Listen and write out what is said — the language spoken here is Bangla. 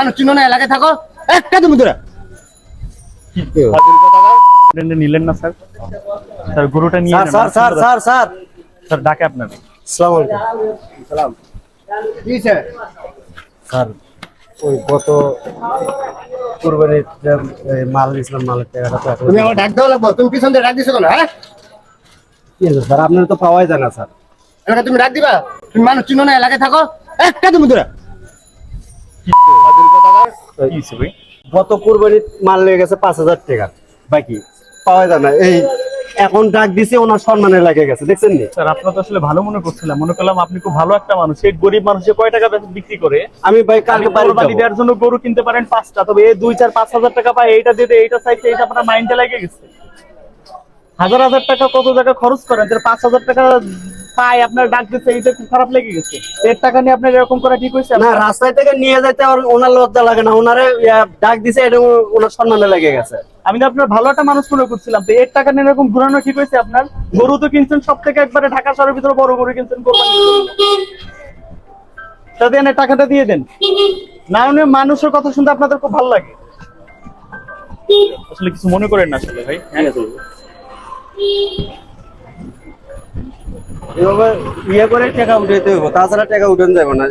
মানুষ চিনো না, এলাকায় থাকো, একটা তুমি ধরে নিলেন না স্যার? স্যার গরুটা নিয়ে sir sir sir sir sir sir ডাকে আপনার। আসসালামু আলাইকুম। সালাম। কি স্যার? স্যার ওই গত কুরবানির যে মাল নিয়েছিলাম, মালের টাকাটা তো এখন তুমি আমার ডাক দেওয়া লাগবো, তুমি পিছন দিয়ে ডাক দিছো কেন? হ্যাঁ, কি হয়েছে স্যার? আপনার তো পাওয়াই যায় না স্যার। এলাকায় তুমি ডাক দিবা? তুমি মানুষ চিনো না, এলাকায় থাকো, একটা তুমি ধরে কি হইছে ভাই? গত কুরবানির মাল লেগে গেছে 5,000 টাকা, বাকি পাওয়া যায় না। এই এখন ডাক দিছে, ওনার সম্মানে লেগে গেছে, দেখছেন নি? স্যার আপনার তো আসলে ভালো মনে করছিলাম, মনে করলাম আপনি খুব ভালো একটা মানুষ। এই গরিব মানুষে কয় টাকা বিক্রি করে আমি ভাই কালকে বাড়ি কোরবানি যাবো। দেওয়ার জন্য গরু কিনতে পারেন 5টা, তবে এই 2-4-5 হাজার টাকা পায়, এইটা দিয়ে এইটা চাইছে, এইটা আপনার মাইন্ডে লেগে গেছে। হাজার হাজার টাকা কত জায়গা খরচ করেন, 5,000 টাকা পায় আপনার ডাক দিচ্ছে, এইটা খুব খারাপ লেগে গেছে। এর টাকা নিয়ে আপনার এরকম করা ঠিক হয়েছে? না, রাস্তায় থেকে নিয়ে যাইতে ওনার লজ্জা লাগে না? ওনারে ডাক দিছে, এটা ওনার সম্মানে লেগে গেছে। আমি তো আপনার ভালো একটা মানুষ মনে করছিলাম, তো এর টাকা নিয়ে এরকম ঘুরানো ঠিক হয়েছে আপনার? গরু তো কিনছেন সব থেকে একবারে ঢাকা শহরের ভিতরে বড় গরু কিনছেন কোরবানির জন্য। তা দেন, এই টাকাটা দিয়ে দেন। না হলে মানুষের কথা শুনতে আপনাদের খুব ভালো লাগে। আসলে কিছু মনে করেন না আসলে ভাই। হ্যাঁ এভাবে ইয়ে করে টাকা উঠাইতে হইব, তাছাড়া টাকা উঠান যাবে না।